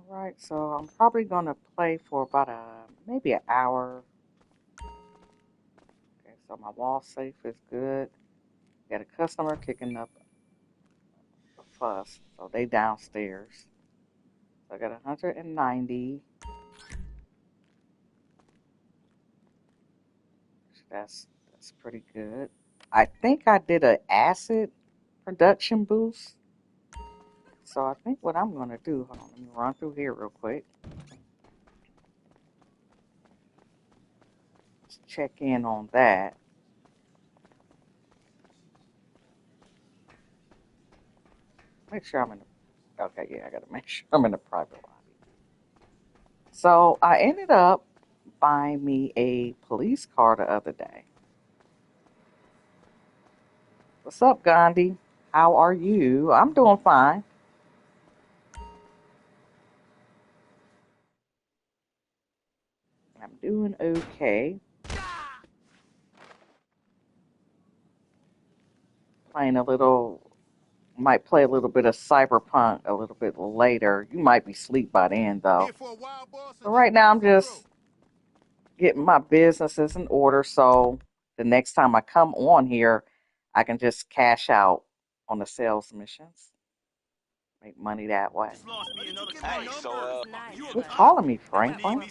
Alright, so I'm probably gonna play for about maybe an hour. Okay, so my wall safe is good. Got a customer kicking up a fuss, so they downstairs. So I got 190. That's pretty good. I think I did an acid production boost. So I think what I'm gonna do, hold on, let me run through here real quick. Let's check in on that. Make sure I'm in the, okay, yeah, I gotta make sure I'm in the private lobby. So I ended up buying me a police car the other day. What's up, Gandhi? How are you? I'm doing fine. I'm doing okay. Playing a little, might play a little bit of Cyberpunk a little bit later. You might be asleep by then, though. But right now, I'm just getting my businesses in order so the next time I come on here, I can just cash out on the sales missions, make money that way. Hey, so You're calling me, Franklin.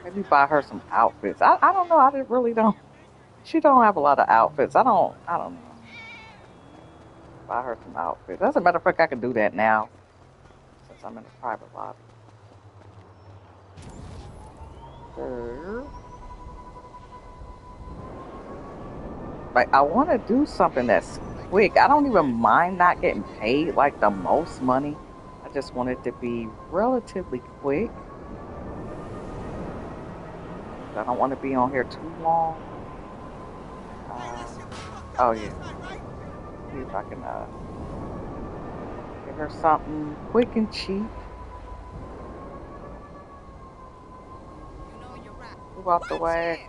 Maybe buy her some outfits. I don't know. I really don't. She don't have a lot of outfits. I don't know. Buy her some outfits. As a matter of fact, I can do that now since I'm in a private lobby. So, like, I want to do something that's quick. I don't even mind not getting paid like the most money. I just want it to be relatively quick. I don't want to be on here too long. Oh yeah. See if I can give her something quick and cheap. Move out the way.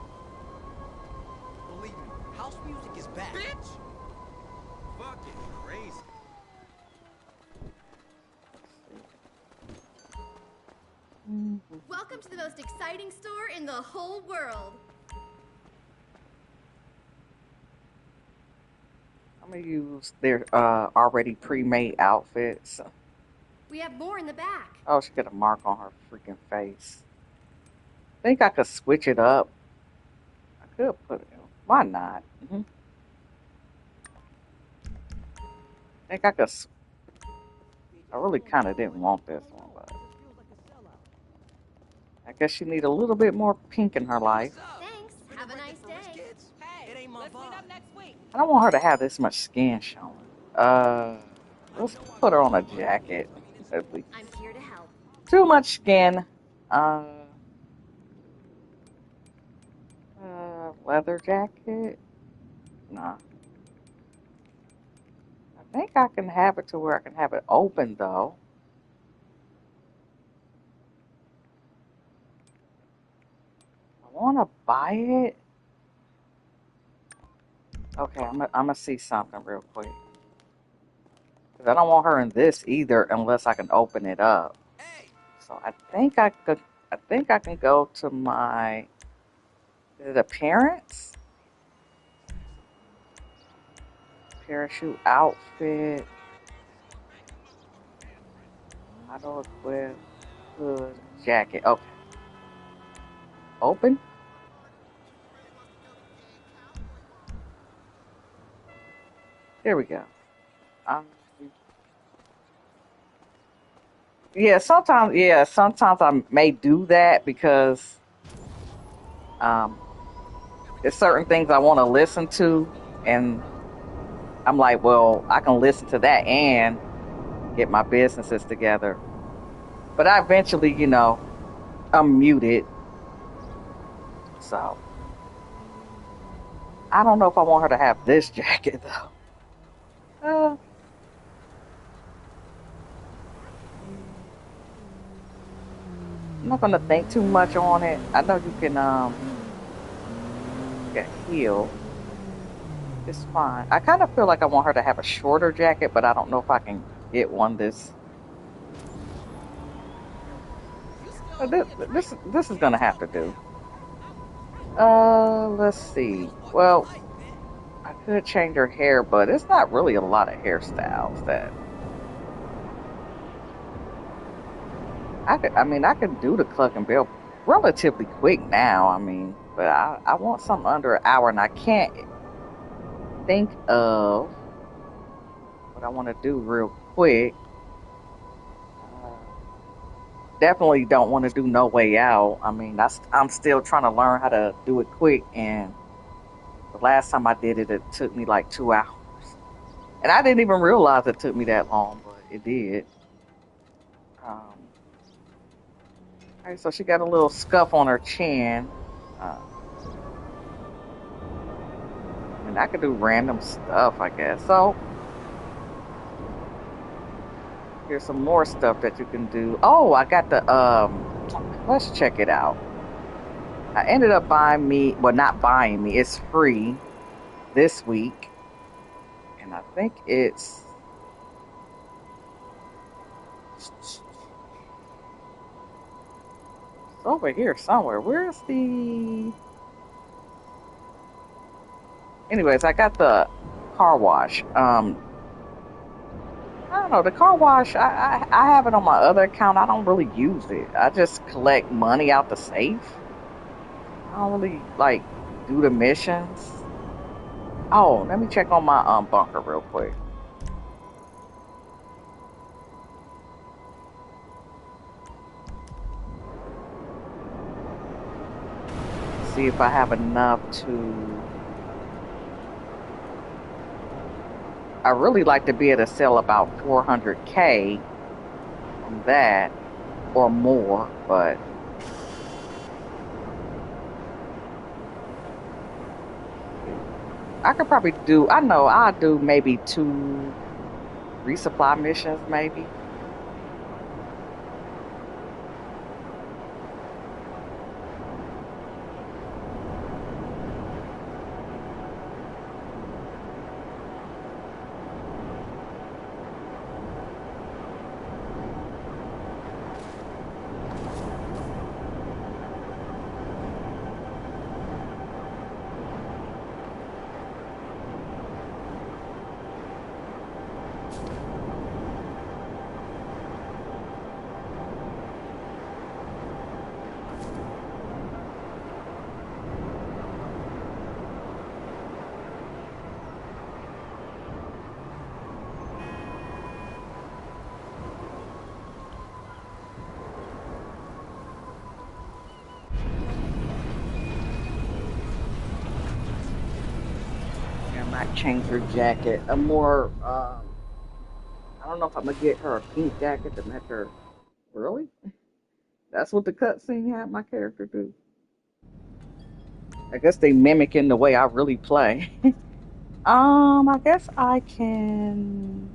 Believe me, house music is back. Bitch! Fucking crazy. Welcome to the most exciting store in the whole world. I'm gonna use their already pre-made outfits. We have more in the back. Oh, she got a mark on her freaking face. I think I could switch it up. I could put it. Why not? I think I could. I really kind of didn't want this one, but I guess she need a little bit more pink in her life. Thanks. Have a nice day. It ain't my vibe. I don't want her to have this much skin showing. Uh, let's put her on a jacket. At least. I'm here to help. Too much skin. Leather jacket. Nah. I think I can have it to where I can have it open though. I want to buy it. Okay, I'm gonna see something real quick. Cause I don't want her in this either unless I can open it up. So I think I could. I think I can go to my. Is it appearance? Parachute outfit. Auto equip. Hood. Jacket. Okay. Open. There we go. Um, sometimes I may do that because um, there's certain things I want to listen to, and I'm like, well, I can listen to that and get my businesses together. But I eventually, I'm muted, so I don't know if I want her to have this jacket though. I'm not gonna think too much on it. I know you can get heal. It's fine. I kind of feel like I want her to have a shorter jacket, but I don't know if I can get one this. This is gonna have to do. Let's see. Well, I could change her hair, but it's not really a lot of hairstyles that I could do the cluck and bell relatively quick now. I mean, but I want something under an hour, and I can't think of what I want to do real quick. Definitely don't want to do No Way Out. I mean, I'm still trying to learn how to do it quick, and the last time I did it, it took me like 2 hours. And I didn't even realize it took me that long, but it did. All right, so she got a little scuff on her chin. And I could do random stuff, I guess. So, here's some more stuff that you can do. Oh, I got the, let's check it out. I ended up not buying me, it's free this week. And I think it's over here somewhere. Where's the... Anyways, I got the car wash. I don't know, the car wash, I have it on my other account. I don't really use it. I just collect money out the safe. I don't really, like, do the missions. Oh, let me check on my bunker real quick. See if I have enough to... I really like to be able to sell about 400K on that or more, but I could probably do, I know I'll do maybe 2 resupply missions maybe. Change her jacket. A more, I don't know if I'm gonna get her a pink jacket to match her. Really? That's what the cutscene had my character do. I guess they mimicking the way I really play. I guess I can.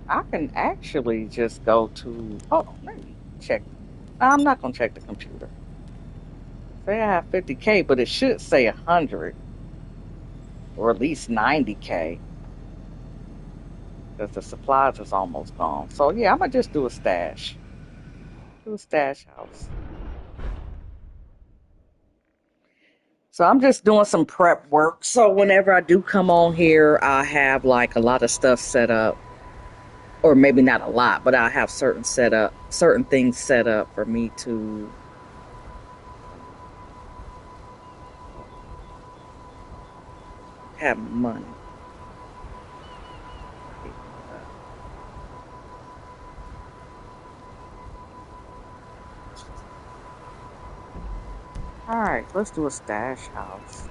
I can actually just go to. Oh, let me check. I'm not gonna check the computer. Say I have 50K, but it should say 100 or at least 90K because the supplies is almost gone. So yeah, I'm gonna just do a stash. Do a stash house. So I'm just doing some prep work. So whenever I do come on here, I have like a lot of stuff set up, or maybe not a lot, but I have certain things set up for me to have money. Alright, let's do a stash house.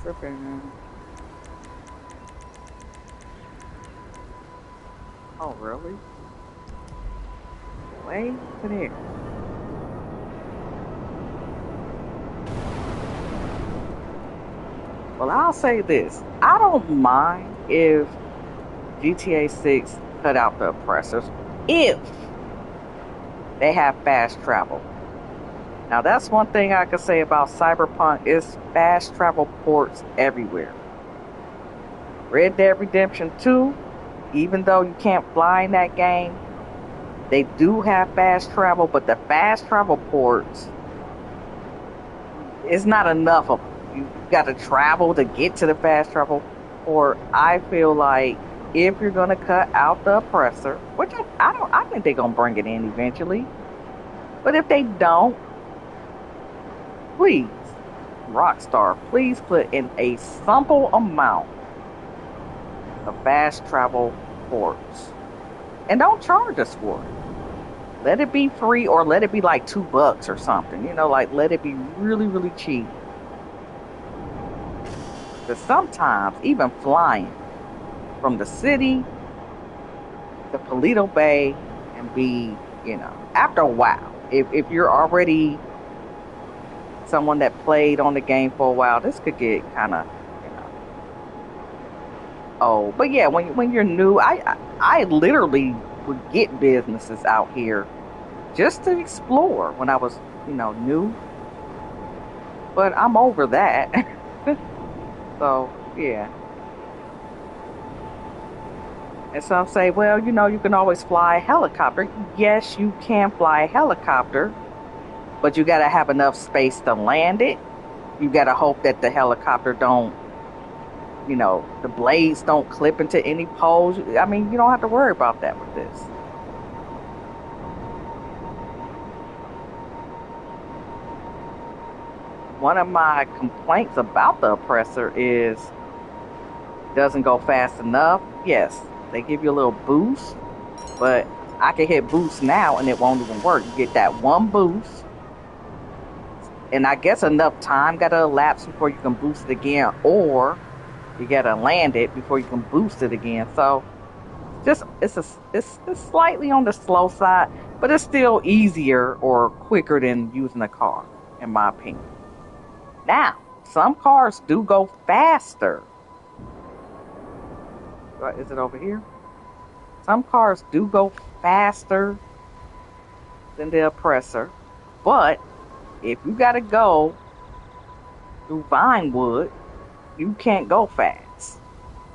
Tripping. Oh, really? Way to there. Well, I'll say this. I don't mind if GTA 6 cut out the oppressors if they have fast travel. Now that's one thing I could say about Cyberpunk is fast travel ports everywhere. Red Dead Redemption 2, even though you can't fly in that game, they do have fast travel, but the fast travel ports is not enough of them. You got to travel to get to the fast travel port. I feel like if you're gonna cut out the oppressor, which I think they're gonna bring it in eventually. But if they don't, please, Rockstar, please put in a simple amount of fast travel ports. And don't charge us for it. Let it be free or let it be like $2 or something. You know, like let it be really, really cheap. Because sometimes even flying from the city to Paleto Bay and be, you know, after a while, if you're already someone that played on the game for a while, this could get kind of, you know, oh. But yeah, when you're new, I literally would get businesses out here just to explore when I was, you know, new. But I'm over that. So yeah. And some say, well, you know, you can always fly a helicopter. Yes, you can fly a helicopter, but you got to have enough space to land it. You got to hope that the helicopter don't, you know, the blades don't clip into any poles. I mean, you don't have to worry about that with this. One of my complaints about the oppressor is it doesn't go fast enough. Yes, they give you a little boost, but I can hit boost now and it won't even work. You get that one boost, and I guess enough time gotta elapse before you can boost it again, or you gotta land it before you can boost it again. So just it's slightly on the slow side, but it's still easier or quicker than using a car, in my opinion. Now, some cars do go faster. Is it over here? Some cars do go faster than the oppressor, but if you gotta go through Vinewood, you can't go fast,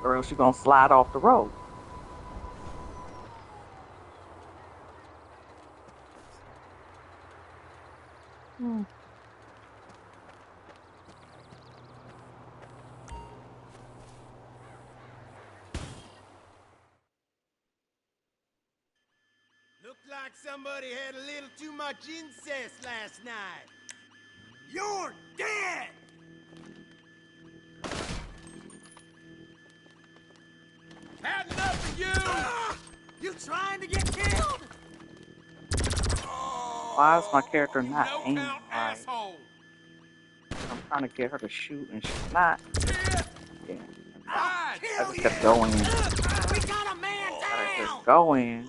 or else you're gonna slide off the road. Hmm. Looked like somebody had a little too much incest last night. You're dead! Had enough of you! You trying to get killed? Why is my character not No aiming count right? asshole! I'm trying to get her to shoot and she's not. Yeah. I I just kept going. We got a man I down! just go in.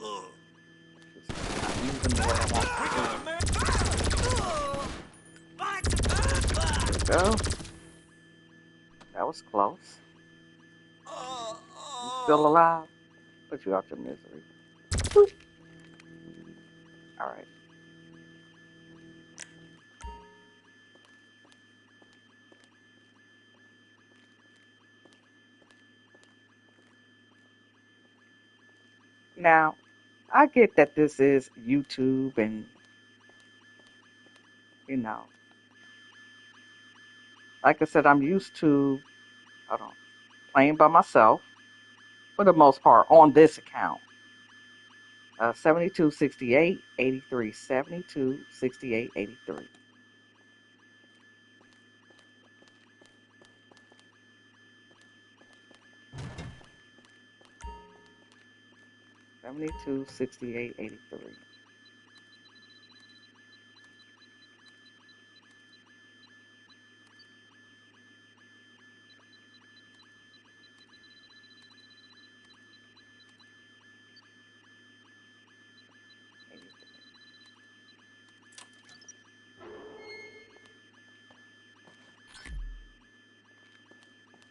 She's not moving the way I want to. There we go. That was close. You still alive? Put you out your misery. Boop. All right. Now, I get that this is YouTube and, you know, like I said, I'm used to, I don't know, playing by myself for the most part on this account. 72, 68, 83, 72, 68, 83. 72, 68, 83.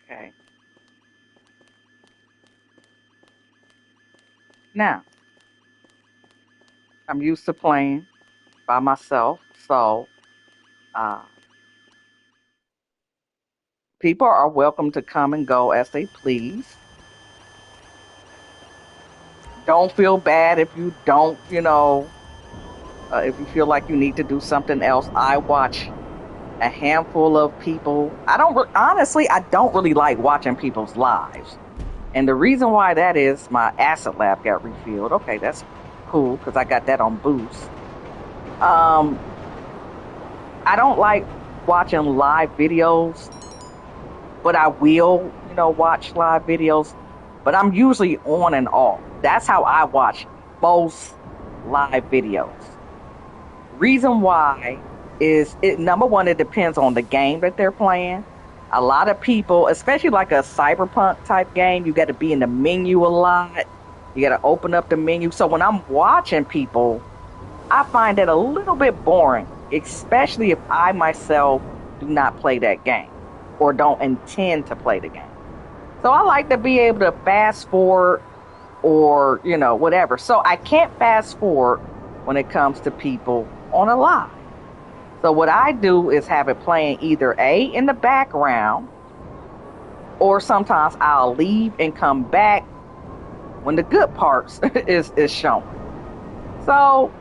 Okay. Now, I'm used to playing by myself, so Uh, People are welcome to come and go as they please. Don't feel bad if you don't, if you feel like you need to do something else. I watch a handful of people. Honestly, I don't really like watching people's lives. And the reason why that is my acid lab got refilled. Okay, that's cool because I got that on Boost. Um, I don't like watching live videos, but I will, watch live videos. But I'm usually on and off. That's how I watch most live videos. Reason why is it number one, it depends on the game that they're playing. A lot of people, especially like a cyberpunk type game, you got to be in the menu a lot. You got to open up the menu. So when I'm watching people, I find it a little bit boring, especially if I myself do not play that game or don't intend to play the game. So I like to be able to fast forward or, whatever. So I can't fast forward when it comes to people on a live. So what I do is have it playing either A in the background, or sometimes I'll leave and come back when the good parts is shown. So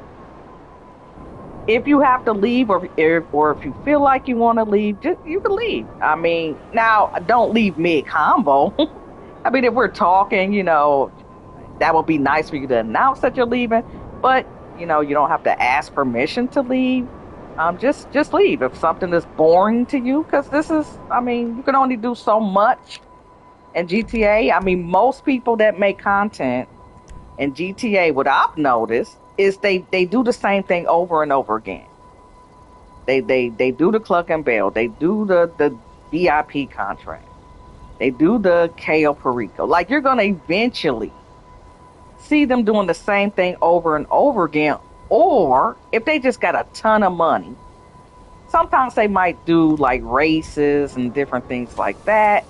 if you have to leave, or if you feel like you want to leave, you can leave. I mean, now don't leave mid combo. I mean, if we're talking, that would be nice for you to announce that you're leaving, but you don't have to ask permission to leave. Just leave if something is boring to you, because you can only do so much in GTA. I mean, most people that make content in GTA, what I've noticed is they do the same thing over and over again. They do the Cluck and Bell, they do the VIP contract, they do the Cayo Perico. Like, you're gonna eventually see them doing the same thing over and over again. Or if they just got a ton of money, sometimes they might do like races and different things like that.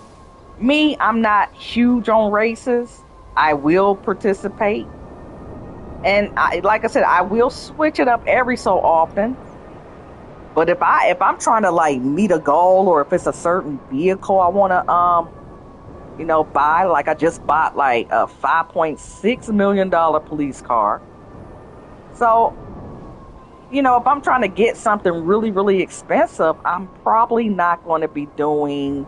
Me, I'm not huge on races. I will participate. And like I said, I will switch it up every so often. But if I'm trying to like meet a goal, or if it's a certain vehicle I want to buy, like I just bought like a $5.6 million police car. So, if I'm trying to get something really, really expensive, I'm probably not going to be doing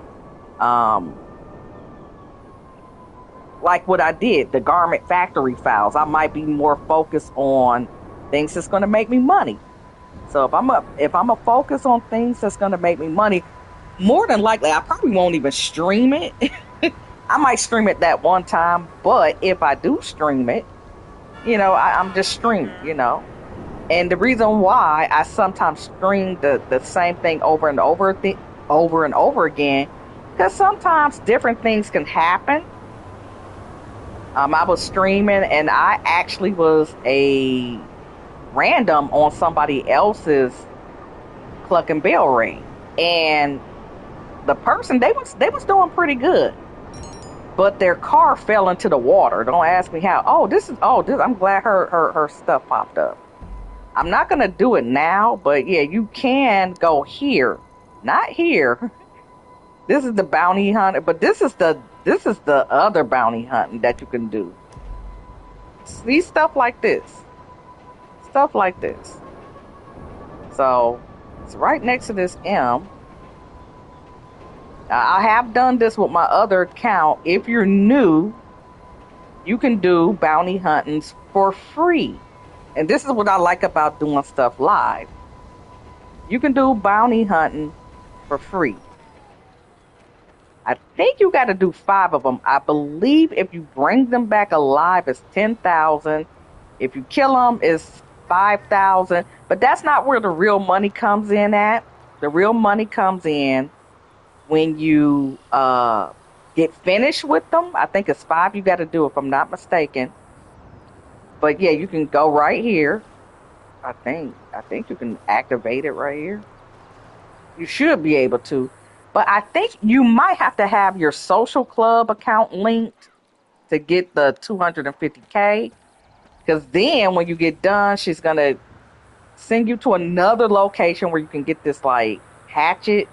like what I did, the garment factory files. I might be more focused on things that's going to make me money. So if I'm a focus on things that's going to make me money, more than likely I probably won't even stream it. I might stream it that one time, but if I do stream it, I'm just streaming, And the reason why I sometimes stream the same thing over and over again, because sometimes different things can happen. I was streaming and I actually was a random on somebody else's Cluck and Bell raid, and the person, they was doing pretty good, but their car fell into the water. Don't ask me how. I'm glad her stuff popped up. I'm not gonna do it now, but yeah, you can go here, not here. This is the bounty hunter, but this is the other bounty hunting that you can do. See, stuff like this. So it's right next to this M. I have done this with my other account. If you're new, you can do bounty huntings for free. And this is what I like about doing stuff live. You can do bounty hunting for free. I think you got to do 5 of them. I believe if you bring them back alive, it's 10,000. If you kill them, it's 5,000. But that's not where the real money comes in at. The real money comes in when you get finished with them. I think it's 5 you got to do, if I'm not mistaken. But yeah, you can go right here. I think you can activate it right here. You should be able to. But I think you might have to have your social club account linked to get the 250K. Because then when you get done, she's going to send you to another location where you can get this like hatchet.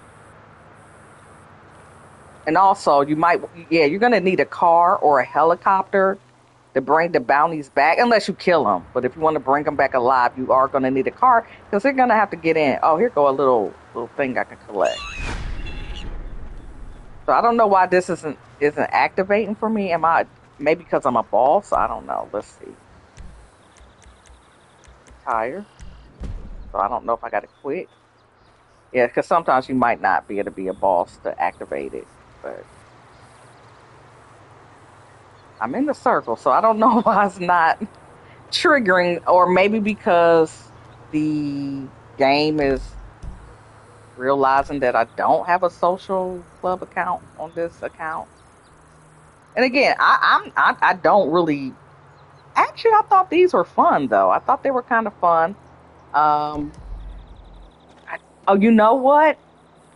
And also, you're gonna need a car or a helicopter to bring the bounties back, unless you kill them. But if you want to bring them back alive, you are gonna need a car because they're gonna have to get in. Oh, here go a little thing I can collect. So I don't know why this isn't activating for me. Maybe because I'm a boss? I don't know. Let's see. Tire. So I don't know if I got to quit. Yeah, because sometimes you might not be able to be a boss to activate it, but I'm in the circle, so I don't know why it's not triggering, or maybe because the game is realizing that I don't have a social club account on this account. And again, I don't really. Actually, I thought these were fun though. I thought they were kind of fun. Um, oh, you know what?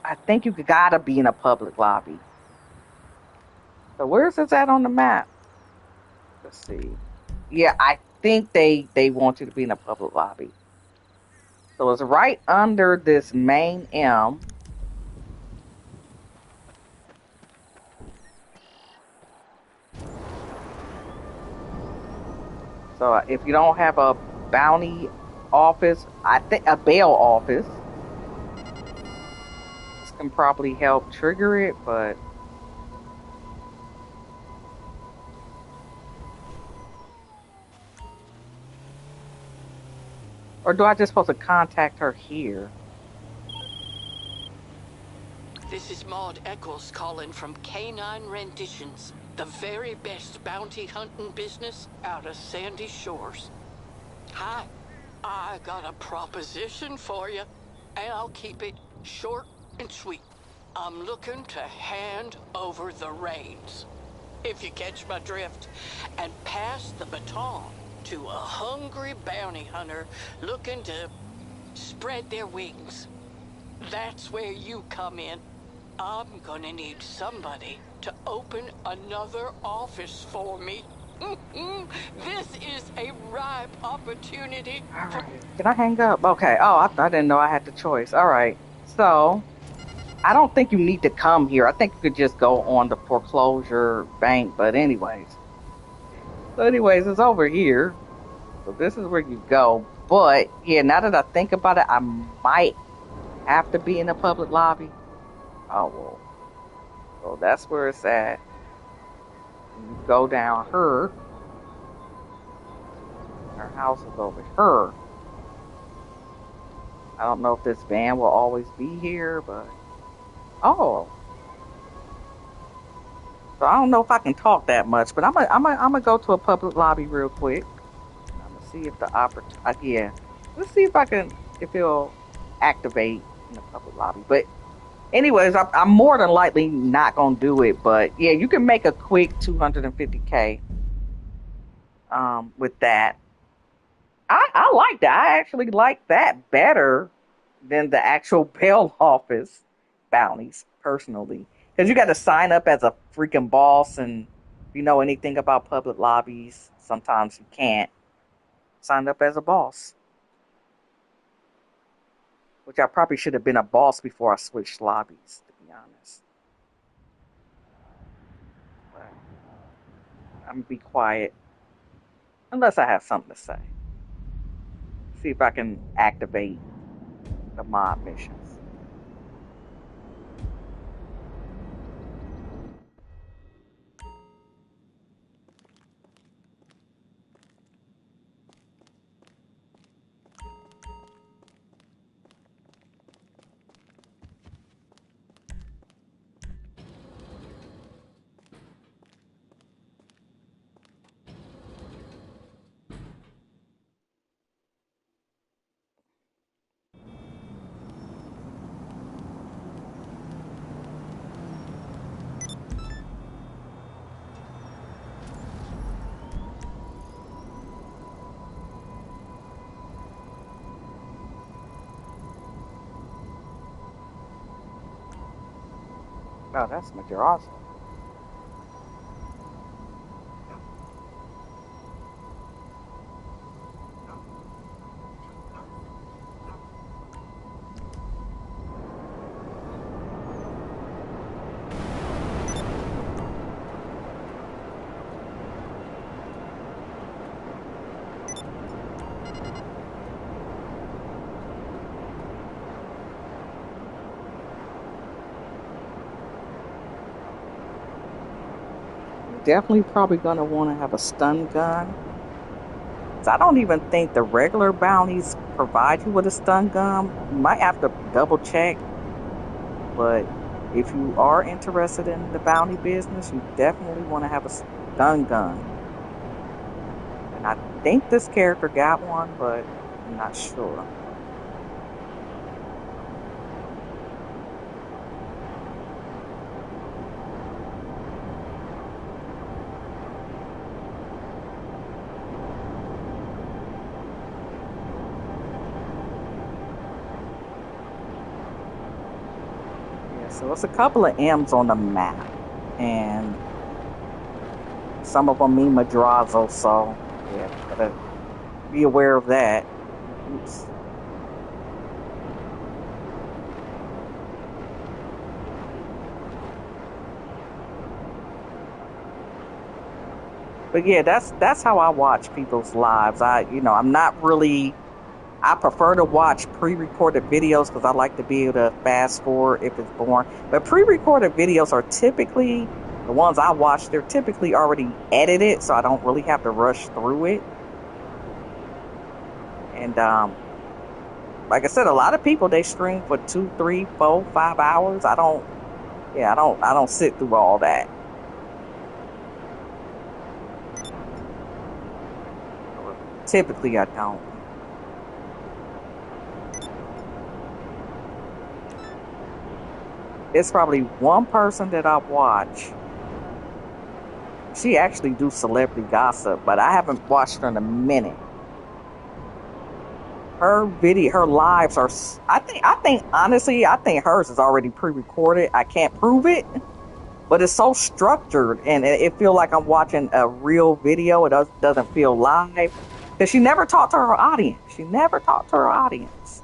I think you gotta be in a public lobby. So where's this at on the map? Let's see. Yeah, I think they want you to be in a public lobby. So it's right under this main M. So if you don't have a bounty office, I think a bail office, this can probably help trigger it, but or do I just supposed to contact her here? This is Maud Eccles calling from Canine Renditions, the very best bounty hunting business out of Sandy Shores. Hi, I got a proposition for you, and I'll keep it short and sweet. I'm looking to hand over the reins, if you catch my drift, and pass the baton to a hungry bounty hunter looking to spread their wings. That's where you come in. I'm gonna need somebody to open another office for me. This is a ripe opportunity. All right. Can I hang up? Okay. Oh, I didn't know I had the choice. All right. So I don't think you need to come here. I think you could just go on the foreclosure bank. But anyways, it's over here. So this is where you go. But yeah, now that I think about it, I might have to be in a public lobby. Oh well. So that's where it's at. You go down her. Her house is over here. I don't know if this van will always be here, but oh. So I don't know if I can talk that much, but I'm gonna go to a public lobby real quick. I'm gonna see if the yeah. Let's see if it'll activate in the public lobby. But anyways, I'm more than likely not gonna do it. But yeah, you can make a quick 250K with that. I like that. I actually like that better than the actual bail office bounties, personally. Because you got to sign up as a freaking boss, and if you know anything about public lobbies, sometimes you can't sign up as a boss. Which I probably should have been a boss before I switched lobbies, to be honest. But I'm gonna be quiet. Unless I have something to say. See if I can activate the mob missions. Oh, that's Majora's. definitely probably gonna want to have a stun gun. 'Cause I don't even think the regular bounties provide you with a stun gun. You might have to double check, but if you are interested in the bounty business, you definitely want to have a stun gun. And I think this character got one, but I'm not sure. Yeah, so it's a couple of M's on the map, and some of them mean Madrazo, so yeah, gotta be aware of that. Oops. But yeah, that's how I watch people's lives. I'm not really. I prefer to watch pre-recorded videos because I like to be able to fast forward if it's boring. But pre-recorded videos are typically the ones I watch. They're typically already edited, so I don't really have to rush through it. And like I said, a lot of people they stream for 2, 3, 4, 5 hours. I don't. Yeah, I don't sit through all that. Typically, I don't. It's probably one person that I watch. She actually do celebrity gossip, but I haven't watched her in a minute. Her lives are. I think honestly, I think hers is already pre-recorded. I can't prove it, but it's so structured, and it feel like I'm watching a real video. Doesn't feel live because she never talked to her audience. She never talked to her audience,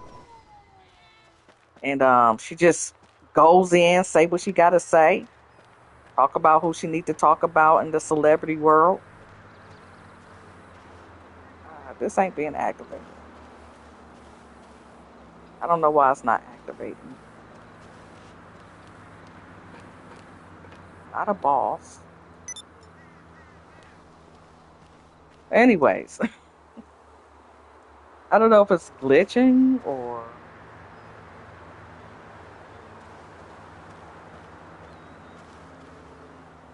and she just goes in, say what she got to say, talk about who she need to talk about in the celebrity world. This ain't being activated. I don't know why it's not activating. Not a boss. Anyways, I don't know if it's glitching or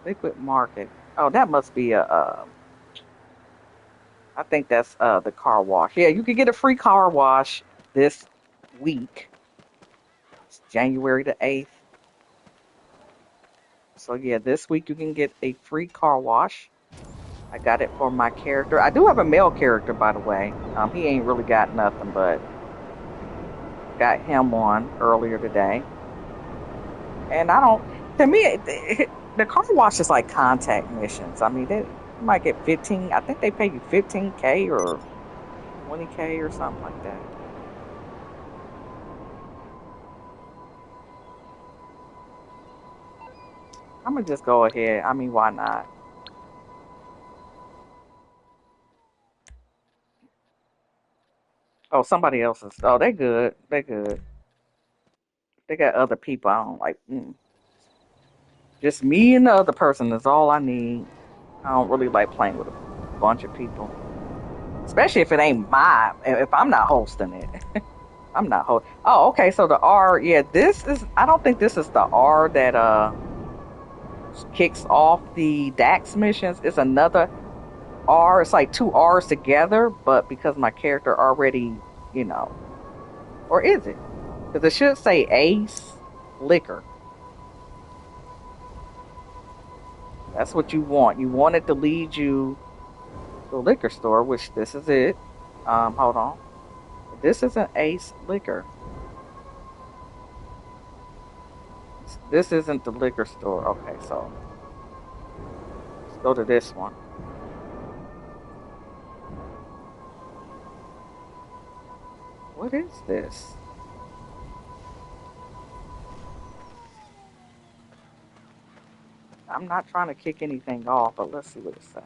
Liquid Market. Oh, that must be a. I think that's the car wash. Yeah, you can get a free car wash this week. It's January the 8th. So yeah, this week you can get a free car wash. I got it for my character. I do have a male character, by the way. He ain't really got nothing, but got him on earlier today. And I don't. To me, the car wash is like contact missions. I mean, they might get 15. I think they pay you 15K or 20K or something like that. I'm gonna just go ahead. I mean, why not? Oh, somebody else's. Oh, they good. They good. They got other people. I don't like. Just me and the other person is all I need. I don't really like playing with a bunch of people, especially if it ain't mine. If I'm not hosting it, I'm not host. Oh, okay. So the R, yeah, this is. I don't think this is the R that kicks off the Dax missions. It's another R. It's like two R's together, but because my character already, you know, or is it? Because it should say Ace Liquor. That's what you want. You want it to lead you to a liquor store, which this is it. Hold on. This isn't Ace Liquor. This isn't the liquor store. Okay, so let's go to this one. What is this? I'm not trying to kick anything off, but let's see what it says.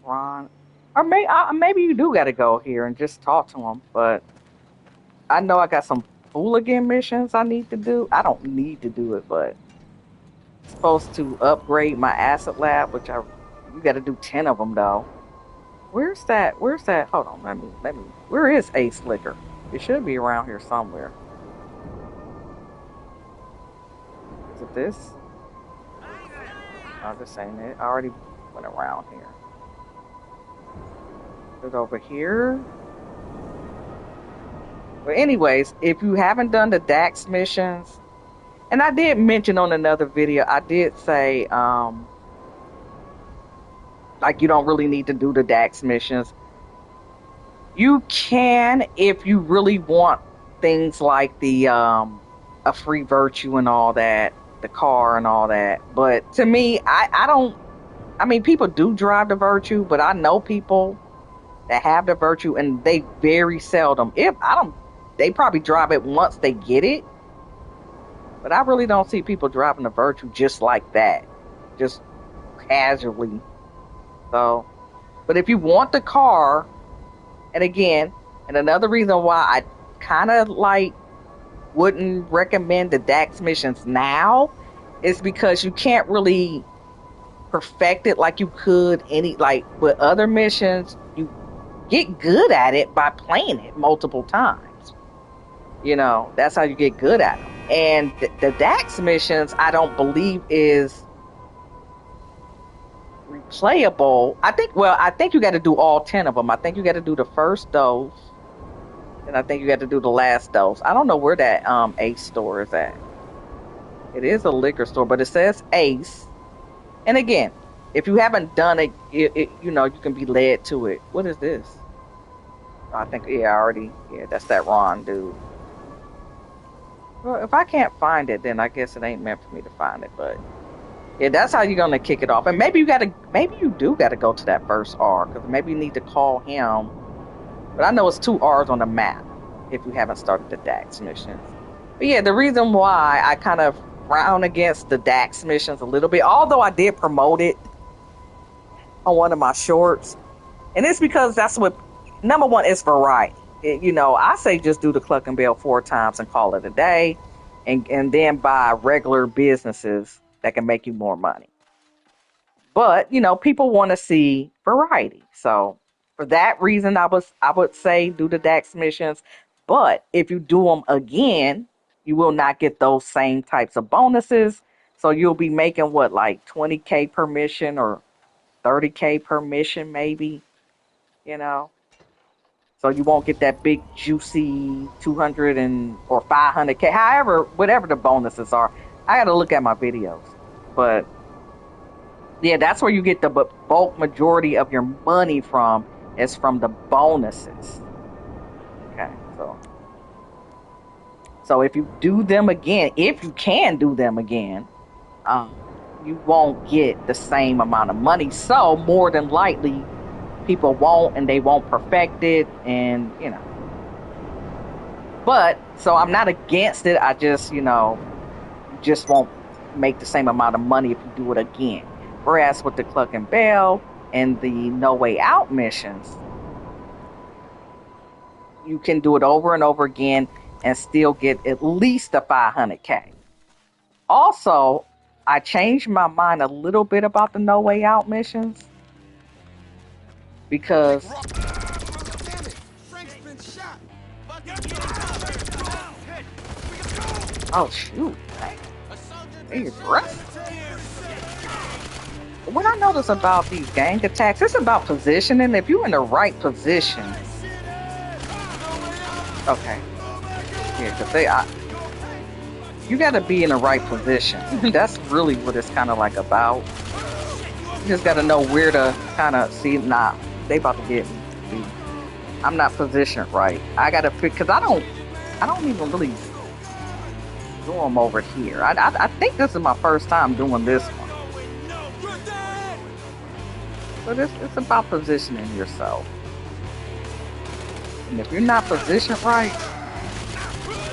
Ron, or maybe you do got to go here and just talk to him. But I know I got some Fooligan missions I need to do. I don't need to do it, but supposed to upgrade my acid lab, which you got to do 10 of them though. Where's that? Hold on, let me. Where is Ace Liquor? It should be around here somewhere. Is it this? No, this ain't it. I already went around here. Is it over here? But anyways, if you haven't done the Dax missions, and I did mention on another video, I did say, like, you don't really need to do the Dax missions. You can if you really want things like the a free virtue and all that, the car and all that. But to me, I don't. I mean, people do drive the virtue, but I know people that have the virtue, and they very seldom. They probably drive it once they get it. But I really don't see people driving the virtue just like that, just casually. So, but if you want the car, and again, and another reason why I kind of like wouldn't recommend the Dax missions now is because you can't really perfect it like you could with other missions. You get good at it by playing it multiple times. You know, that's how you get good at them. And the Dax missions, I don't believe is replayable. I think you got to do all 10 of them. I think you got to do the first dose, and I think you got to do the last dose. I don't know where that Ace store is at. It is a liquor store, but it says Ace. And again, if you haven't done it, you know, you can be led to it. What is this? I think, that's that Ron dude. Well, if I can't find it, then I guess it ain't meant for me to find it. But yeah, that's how you're gonna kick it off. And maybe you do gotta go to that first R, because maybe you need to call him. But I know it's 2 R's on the map if you haven't started the Dax missions. But yeah, the reason why I kind of frown against the Dax missions a little bit, although I did promote it on one of my shorts, and it's because that's what, number one, is variety. You know, I say just do the Cluck and Bell 4 times and call it a day, and then buy regular businesses that can make you more money. But, you know, people want to see variety. So for that reason, I would say do the Dax missions. But if you do them again, you will not get those same types of bonuses. So you'll be making like 20K per mission or 30K per mission, maybe, you know. So you won't get that big juicy 200 or 500K, however, whatever the bonuses are. I got to look at my videos. But yeah, that's where you get the bulk majority of your money from, is from the bonuses. Okay, so if you do them again, if you can do them again, you won't get the same amount of money. So more than likely, people won't, and they won't perfect it, and you know. But so I'm not against it. I just, you know, just won't make the same amount of money if you do it again. Whereas with the Cluck and Bell and the No Way Out missions, you can do it over and over again and still get at least a 500K. Also, I changed my mind a little bit about the No Way Out missions, because oh shoot, they aggressive. What I notice about these gang attacks, it's about positioning. If you're in the right position, okay, yeah, because you got to be in the right position. That's really what it's kind of like about. You just got to know where to kind of see. Nah, they about to get me. I'm not positioned right. I got to pick, because I don't even really do them over here. I think this is my first time doing this one. But it's about positioning yourself. And if you're not positioned right,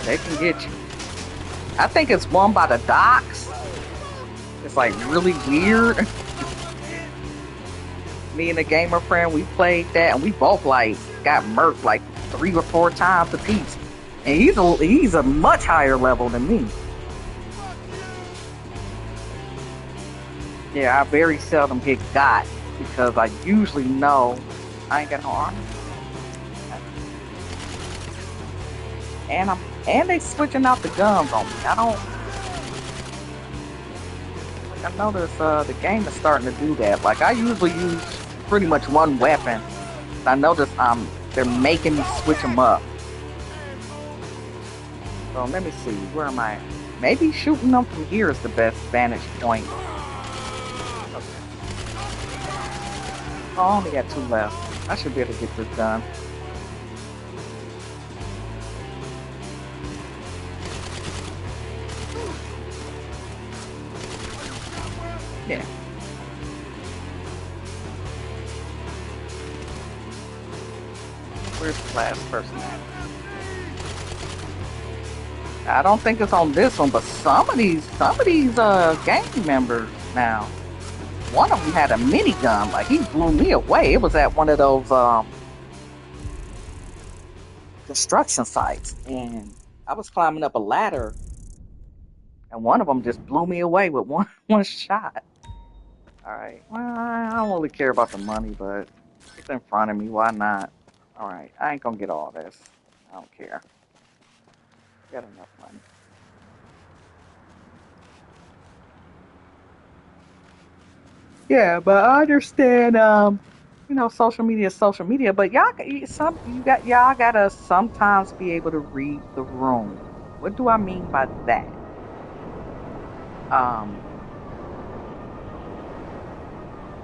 they can get you. I think it's one by the docks. It's like really weird. Me and a gamer friend, we played that, and we both like got murked like 3 or 4 times a piece. And he's a much higher level than me. Yeah, I very seldom get got because I usually know I ain't got no armor. And they switching out the guns on me. I notice the game is starting to do that. Like I usually use pretty much one weapon. I notice they're making me switch them up. So let me see, where am I? Maybe shooting them from here is the best vantage point. Okay. Oh, I only got 2 left. I should be able to get this done. Yeah. Where's the last person at? I don't think it's on this one, but some of these gang members now. One of them had a minigun, like he blew me away. It was at one of those construction sites, and I was climbing up a ladder, and one of them just blew me away with one shot. All right, well, I don't really care about the money, but it's in front of me. Why not? All right, I ain't gonna get all this. I don't care. Got enough money. Yeah, but I understand. Social media is social media, but y'all gotta sometimes be able to read the room. What do I mean by that? Um,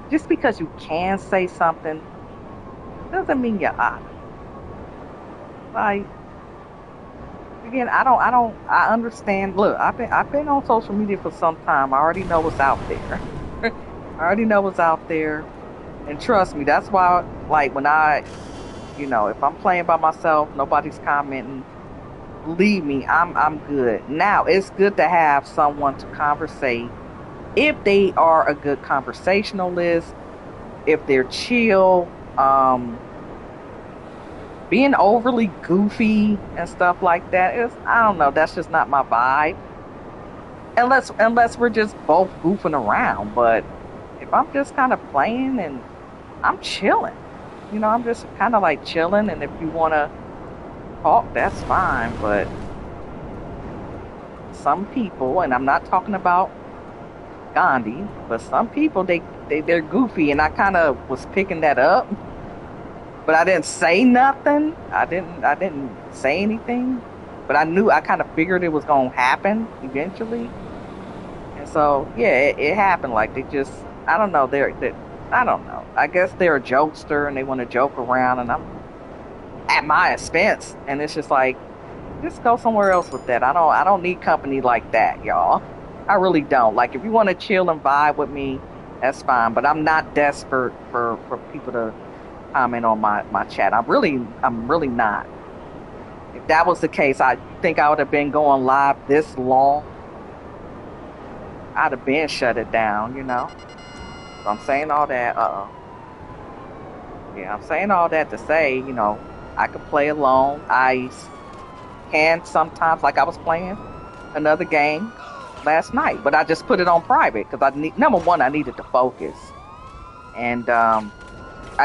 just because you can say something doesn't mean you're honest. Like again, I understand. Look, I've been on social media for some time. I already know what's out there. I already know what's out there, and trust me, that's why. Like when if I'm playing by myself, nobody's commenting. Believe me, I'm good. Now it's good to have someone to conversate if they are a good conversationalist, if they're chill. Being overly goofy and stuff like that is, I don't know, that's just not my vibe. Unless we're just both goofing around. But if I'm just kind of playing and I'm chilling, I'm just kind of like chilling, and if you want to talk, that's fine. But some people, and I'm not talking about Gandhi, but some people they're goofy, and I kind of was picking that up, but I didn't say nothing. I didn't say anything, but I kind of figured it was gonna happen eventually, and so yeah, it happened. Like they just, I don't know, I don't know. I guess they're a jokester and they want to joke around, and I'm at my expense, and it's just like, just go somewhere else with that. I don't need company like that, y'all. I really don't. Like if you want to chill and vibe with me, that's fine. But I'm not desperate for people to comment on my chat. I'm really not. If that was the case, I think I would have been going live this long. I'd have been shut it down, So I'm saying all that. Yeah, I'm saying all that to say, I could play alone. I can sometimes, like I was playing another game last night, but I just put it on private because number one, I needed to focus, and I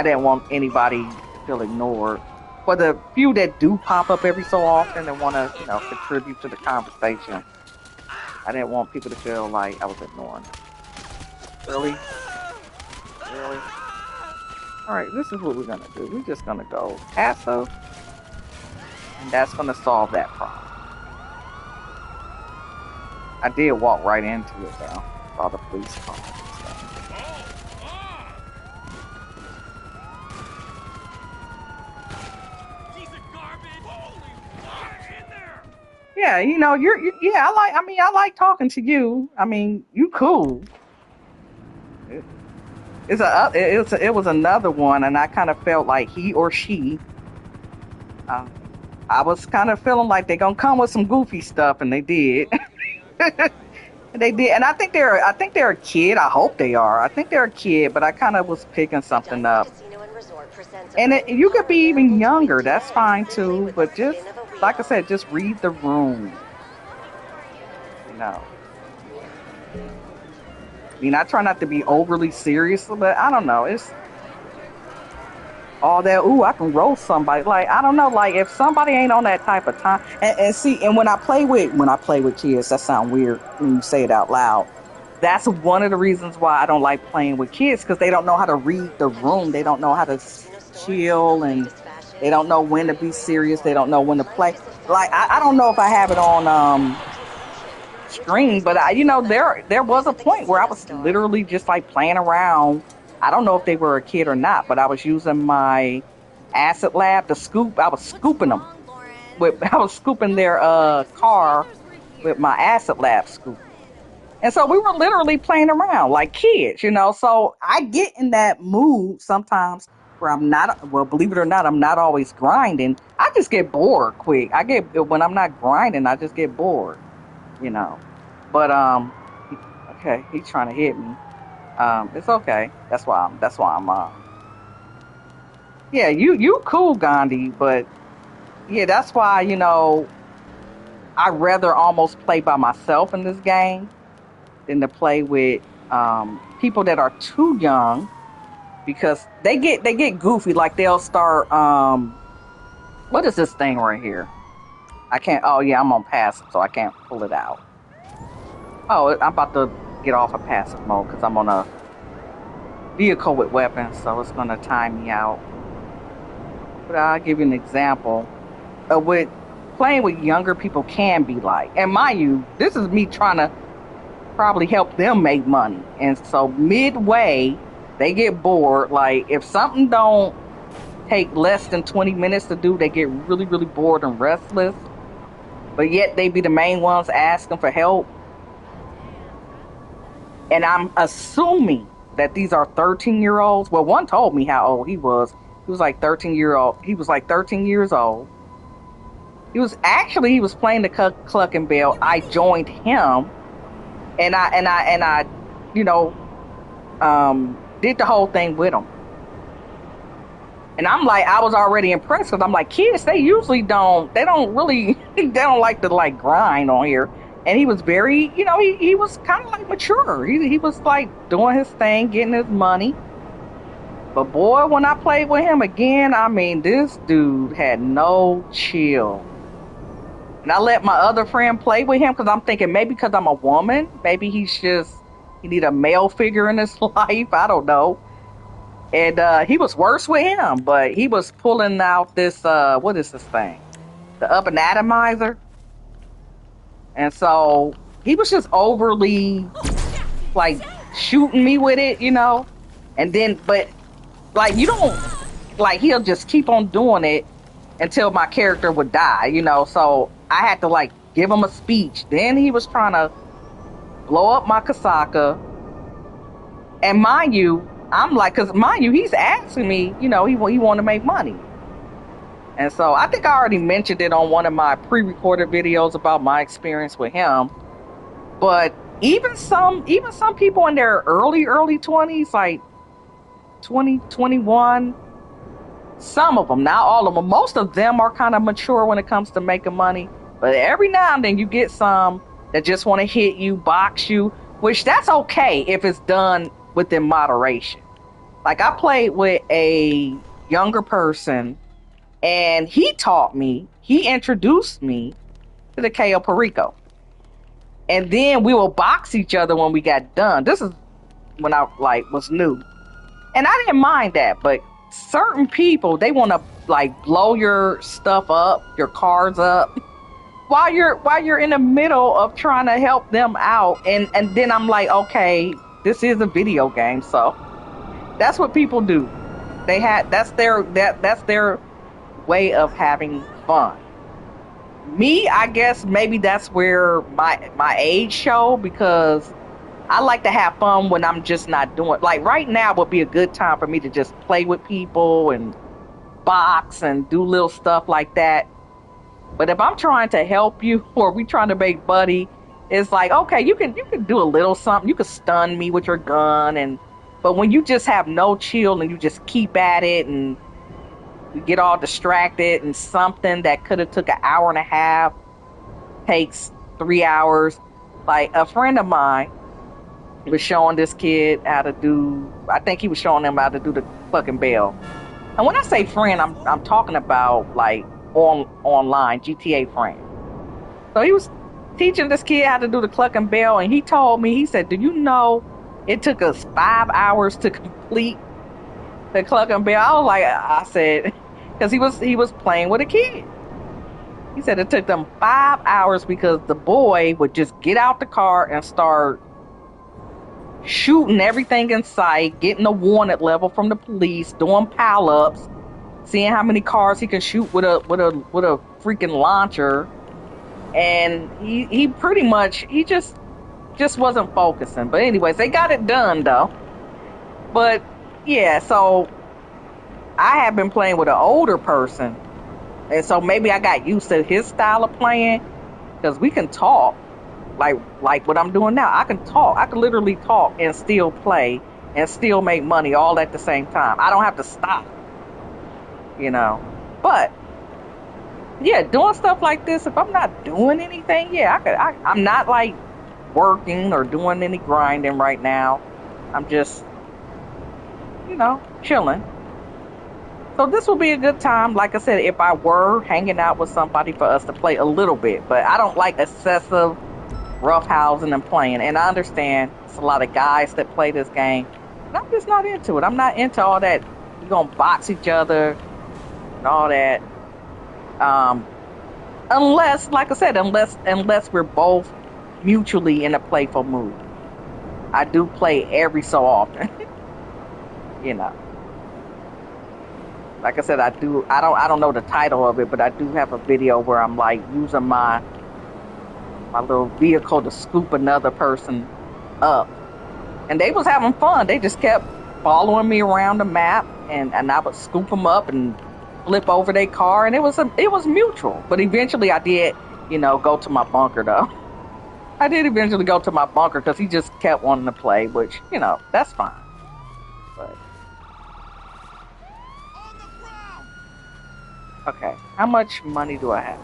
didn't want anybody to feel ignored. For the few that do pop up every so often and want to, contribute to the conversation, I didn't want people to feel like I was ignoring them. Really? All right, this is what we're gonna do. We're just gonna go passive, and that's gonna solve that problem. I did walk right into it though. Saw the police car and stuff. Yeah, I like talking to you. I mean, you cool. It was another one, and I kind of felt like he or she. I was kind of feeling like they're gonna come with some goofy stuff, and they did. They did, and I think they're a kid. I hope they are. I think they're a kid, but I kind of was picking something up. And you could be even younger. That's fine too. But just like I said, just read the room. I mean, I try not to be overly serious, but I don't know. It's all that. Ooh, I can roast somebody. Like I don't know. Like if somebody ain't on that type of time, and see, and when I play with kids, that sound weird when you say it out loud. That's one of the reasons why I don't like playing with kids because they don't know how to read the room. They don't know how to chill, and they don't know when to be serious. They don't know when to play. Like I don't know if I have it on screen, but there was a point where I was literally just like playing around. I don't know if they were a kid or not, but I was using my acid lab to scoop. I was scooping them with I was scooping their car with my acid lab scoop. And so we were literally playing around like kids, So I get in that mood sometimes where I'm not, well, believe it or not, I'm not always grinding. I just get bored quick. When I'm not grinding, I just get bored, you know. But okay, he's trying to hit me. It's okay. That's why I'm yeah, you cool, Gandhi, but yeah, that's why, I rather almost play by myself in this game than to play with people that are too young because they get goofy. Like they'll start what is this thing right here? I can't. Oh yeah, I'm on passive, so I can't pull it out. Oh, I'm about to get off of passive mode because I'm on a vehicle with weapons, so it's gonna time me out. But I'll give you an example of what playing with younger people can be like. And mind you, this is me trying to probably help them make money. And so midway, they get bored. Like if something don't take less than 20 minutes to do, they get really, really bored and restless. But yet they be the main ones asking for help. And I'm assuming that these are 13-year-olds. Well, one told me how old he was. He was like 13-year-old. He was like 13 years old. He was playing the Clucking Bell. I joined him, and I did the whole thing with him. And I'm like, I was already impressed because I'm like, kids, they usually they don't really, they don't like to like grind on here. And he was very, he was kind of like mature. He was like doing his thing, getting his money. But boy, when I played with him again, I mean, this dude had no chill. And I let my other friend play with him because I'm thinking maybe because I'm a woman, maybe he need a male figure in his life. I don't know. And he was worse with him, but he was pulling out this, what is this thing? The Up and Atomizer. And so he was just overly, like, shooting me with it, And then, but, like, you don't, like, he'll just keep on doing it until my character would die, So I had to, like, give him a speech. Then he was trying to blow up my Kasaka. And mind you, I'm like, because mind you, he's asking me, he want to make money. And so I think I already mentioned it on one of my pre-recorded videos about my experience with him. But even some people in their early 20s, like 20, 21, some of them, not all of them, most of them are kind of mature when it comes to making money. But every now and then you get some that just want to hit you, box you, which that's okay if it's done within moderation. Like I played with a younger person and he introduced me to the Cayo Perico. And then we will box each other when we got done. This is when I was new. And I didn't mind that, but certain people, they want to like blow your stuff up, your cards up while you're in the middle of trying to help them out. And then I'm like, okay, this is a video game, so that's what people do. That's their way of having fun. Me, I guess maybe that's where my age show, because I like to have fun when I'm just not doing, like right now would be a good time for me to just play with people and box and do little stuff like that. But if I'm trying to help you or we trying to make buddy, it's like, okay, you can do a little something. You can stun me with your gun, but when you just have no chill and you just keep at it and you get all distracted and something that could have took an hour and a half takes 3 hours. Like a friend of mine, He was showing this kid how to do. I think he was showing them how to do the fucking bell. And when I say friend, I'm talking about like online GTA friend. So he was teaching this kid how to do the cluck and bell, and he told me, he said, "Do you know it took us 5 hours to complete the cluck and bell?" I was like, I said, because he was playing with a kid. He said it took them 5 hours because the boy would just get out the car and start shooting everything in sight, getting a wanted level from the police, doing pile-ups, seeing how many cars he can shoot with a freaking launcher. And he pretty much, he just wasn't focusing. But anyways, they got it done though. But yeah, so I have been playing with an older person, and so maybe I got used to his style of playing, because we can talk like what I'm doing now. I can talk. I can literally talk and still play and still make money all at the same time. I don't have to stop, you know. But yeah, doing stuff like this, if I'm not doing anything, yeah, I'm not like working or doing any grinding right now. I'm just, you know, chilling. So this will be a good time, like I said, if I were hanging out with somebody, for us to play a little bit. But I don't like excessive roughhousing and playing. And I understand it's a lot of guys that play this game, but I'm just not into it. I'm not into all that. We're going to box each other and all that. Unless, like I said, unless we're both mutually in a playful mood. I do play every so often. You know. Like I said, I don't know the title of it, but I do have a video where I'm like using my little vehicle to scoop another person up. And they was having fun. They just kept following me around the map, and I would scoop them up and flip over their car, and it was mutual. But eventually I did, you know, go to my bunker though. I did eventually go to my bunker because he just kept wanting to play, which, you know, that's fine. But okay, how much money do I have?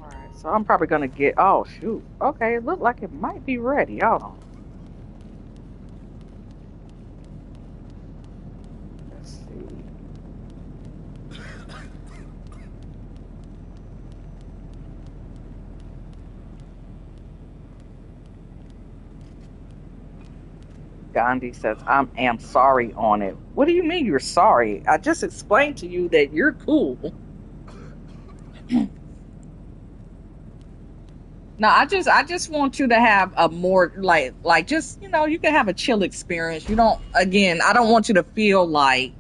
Alright, so I'm probably gonna get, oh shoot, okay, it looked like it might be ready. Hold on. Let's see. Gandhi says, I am sorry on it. What do you mean you're sorry? I just explained to you that you're cool. No, I just want you to have a more like just, you know, you can have a chill experience. You don't, again, I don't want you to feel like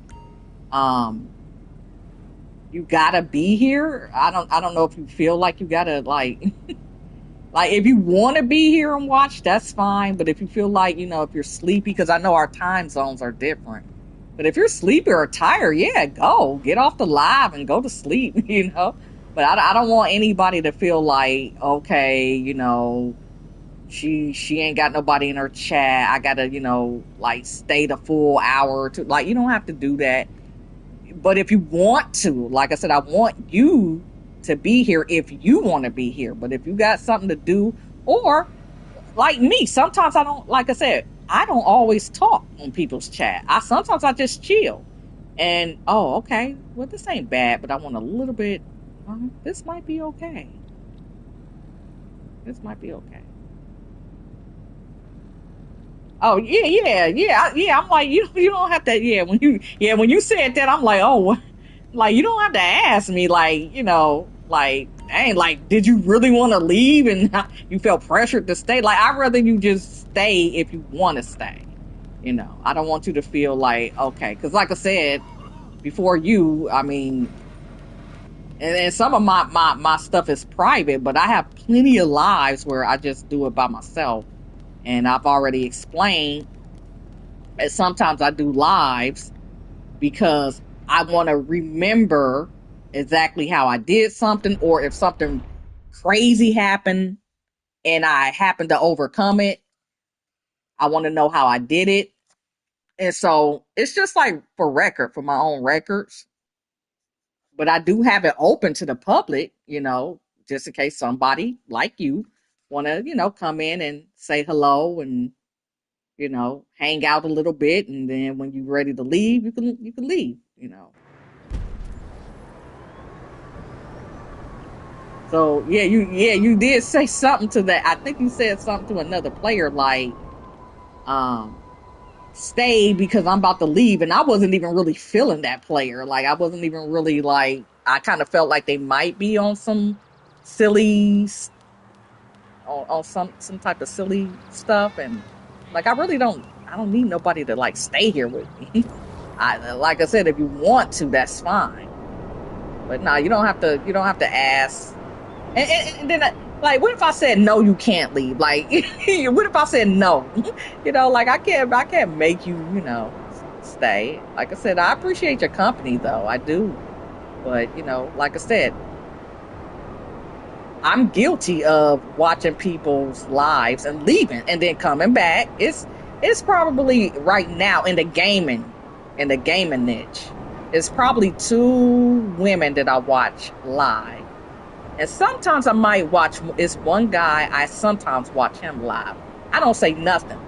you gotta be here. I don't know if you feel like you gotta like like if you want to be here and watch, that's fine. But if you feel like, you know, if you're sleepy, because I know our time zones are different. But if you're sleepy or tired, yeah, go get off the live and go to sleep, you know. But I don't want anybody to feel like, okay, you know, she ain't got nobody in her chat. I gotta, you know, like stay the full hour or two. Like, you don't have to do that. But if you want to, like I said, I want you to be here if you want to be here. But if you got something to do, or like me, sometimes I don't, like I said, I don't always talk on people's chat. Sometimes I just chill. And, oh, okay, well, this ain't bad, but I want a little bit. This might be okay. This might be okay. Oh yeah. I'm like, you don't have to. Yeah, when you said that, I'm like, oh, like you don't have to ask me. Like, you know, like, dang, like, did you really want to leave and you felt pressured to stay? Like, I'd rather you just stay if you want to stay. You know, I don't want you to feel like, okay, because like I said before, I mean. And some of my stuff is private, but I have plenty of lives where I just do it by myself. And I've already explained that sometimes I do lives because I want to remember exactly how I did something, or if something crazy happened and I happened to overcome it, I want to know how I did it. And so it's just like for my own records. But I do have it open to the public, just in case somebody like you want to, come in and say hello and, hang out a little bit. And then when you're ready to leave, you can leave. So you did say something to that. I think you said something to another player like, stay because I'm about to leave, and I wasn't even really feeling that player. Like I wasn't even really like. I kind of felt like they might be on some silly, on some type of silly stuff, and like I really don't. I don't need nobody to like stay here with me. Like I said, if you want to, that's fine. But no, you don't have to. You don't have to ask. And then, like, what if I said no? You can't leave. Like, what if I said no? Like I can't make you, stay. Like I said, I appreciate your company, though. I do. But like I said, I'm guilty of watching people's lives and leaving and then coming back. It's probably right now in the gaming niche. It's probably 2 women that I watch live. And sometimes I might watch, it's one guy, I sometimes watch him live. I don't say nothing.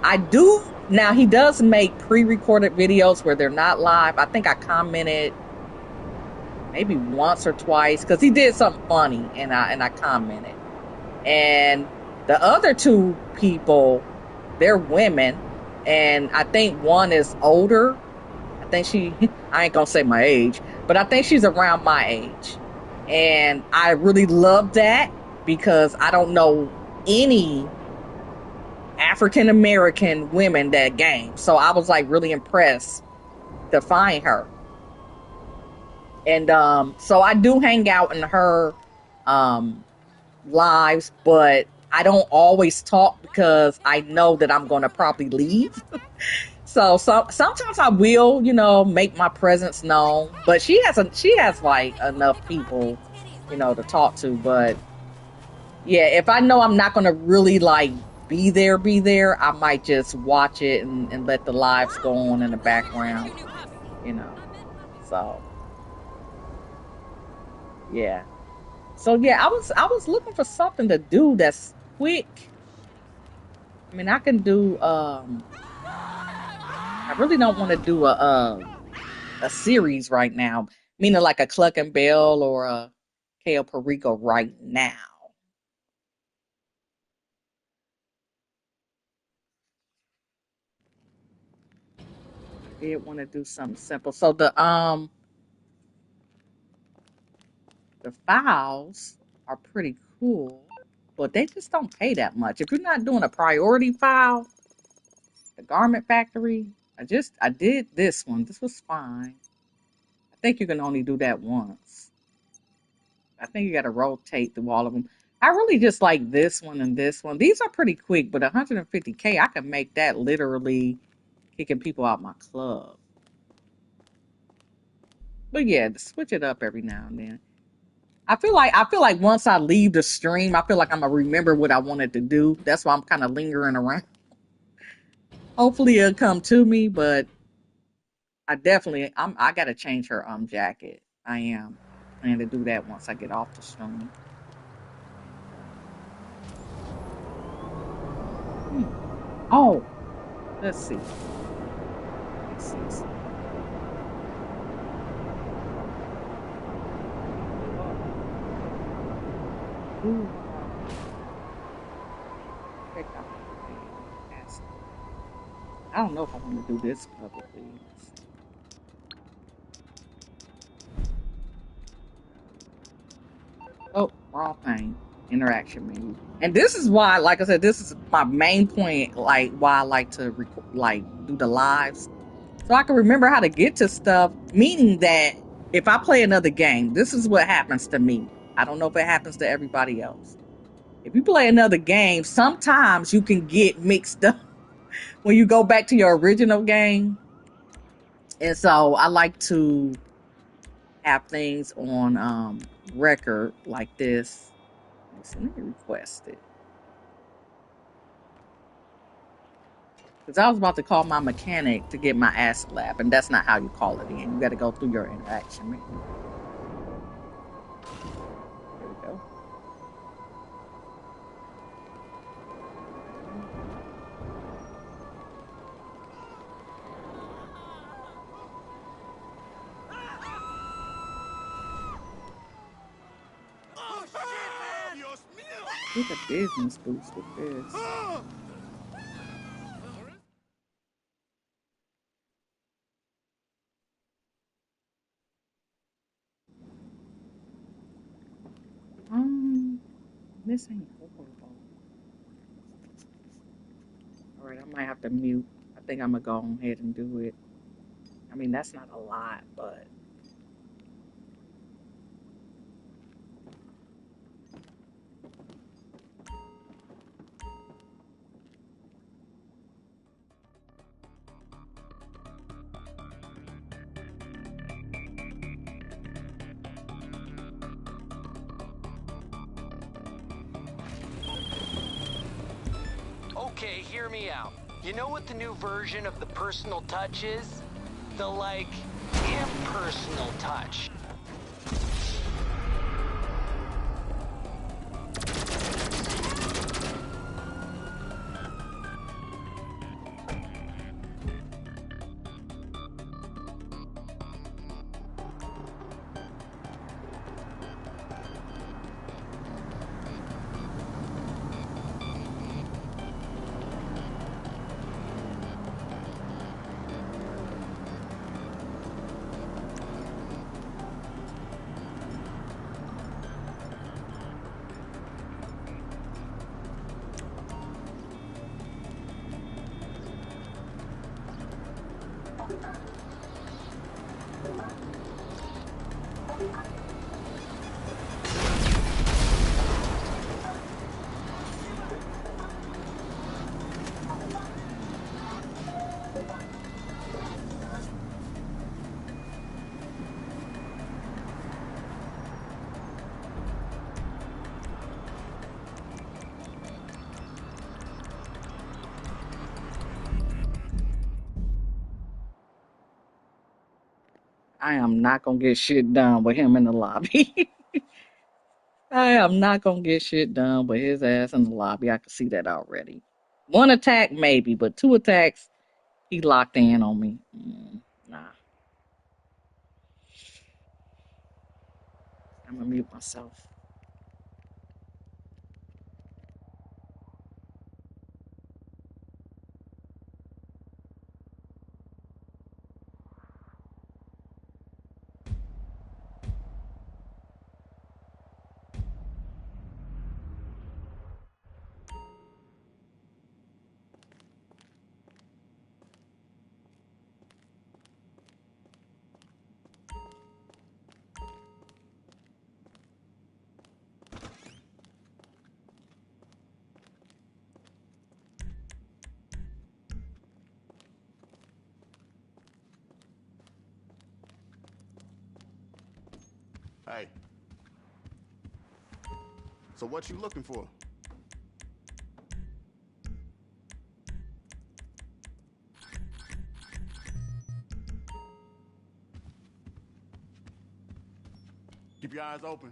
I do, now he does make pre-recorded videos where they're not live. I think I commented maybe once or twice, because he did something funny, and I commented. And the other 2 people, they're women, and I think one is older. I think I ain't gonna say my age, but I think she's around my age. And I really love that because I don't know any African American women that game. So I was like really impressed to find her. And so I do hang out in her lives, but I don't always talk because I know that I'm going to probably leave. So sometimes I will, make my presence known, but she has like enough people, to talk to. But yeah, if I know I'm not going to really like be there, I might just watch it and let the lives go on in the background, so yeah. So yeah, I was looking for something to do that's quick. I mean, I can do, I really don't want to do a series right now, meaning like a Cluck and Bell or a Kale Perico right now. I did want to do something simple. So the files are pretty cool, but they just don't pay that much. If you're not doing a priority file, the Garment Factory, I did this one. This was fine. I think you can only do that once. I think you got to rotate through all of them. I really just like this one and this one. These are pretty quick, but 150K, I can make that literally kicking people out my club. But yeah, switch it up every now and then. I feel like once I leave the stream, I feel like I'm gonna remember what I wanted to do. That's why I'm kind of lingering around. Hopefully it'll come to me, but I gotta change her jacket. I am planning to do that once I get off the stream. Oh, let's see. Let's see. Ooh. Check out the ask. I don't know if I want to do this publicly. Oh, wrong thing. Interaction menu. And this is why, like I said, this is my main point, like why I like to do the lives. So I can remember how to get to stuff, meaning that if I play another game, this is what happens to me. I don't know if it happens to everybody else. If you play another game, sometimes you can get mixed up when you go back to your original game. And so I like to have things on record like this. Let me request it. Because I was about to call my mechanic to get my acid lab, and that's not how you call it in. You got to go through your interaction menu. There we go. Oh, shit, man! Get a business boost with this. This ain't horrible. All right, I might have to mute. I think I'm gonna go ahead and do it. I mean, that's not a lot, but Okay, hear me out. You know what the new version of the personal touch is? The, like, impersonal touch. I am not gonna get shit done with him in the lobby. I am not gonna get shit done with his ass in the lobby. I can see that already. One attack, maybe, but 2 attacks, he locked in on me. Nah. I'm gonna mute myself. Hey. So what you looking for? Keep your eyes open.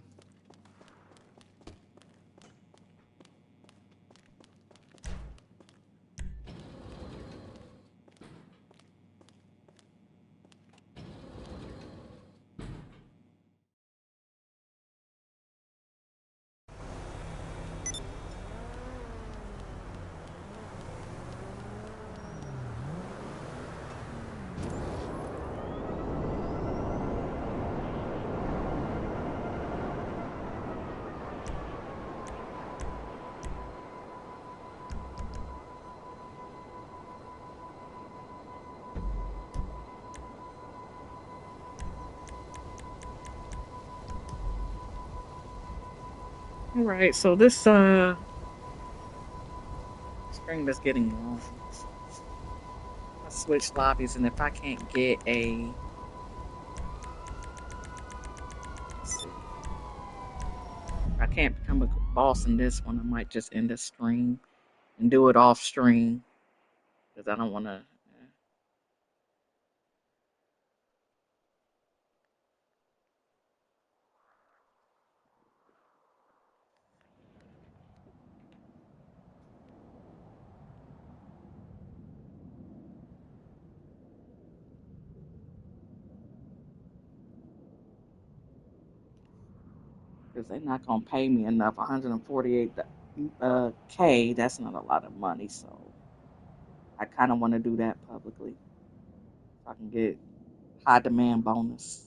All right, so this screen is getting long. I switch lobbies, and if I can't get a bossing this one, I might just end the stream and do it off stream because I don't want to. Because they're not gonna pay me enough. 148 K. That's not a lot of money, so I kind of want to do that publicly so I can get high demand bonus.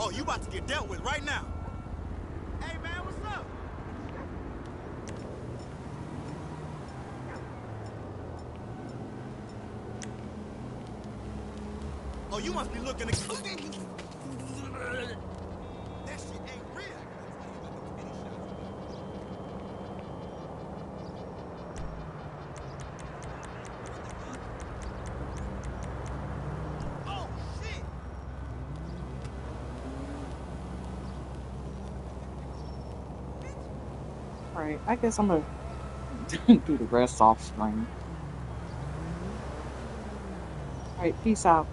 Oh, you about to get dealt with right now. Hey, man, what's up? Oh, you must be looking to... That shit ain't real. Oh, shit! All right, I guess I'm gonna do the rest off stream. All right, peace out.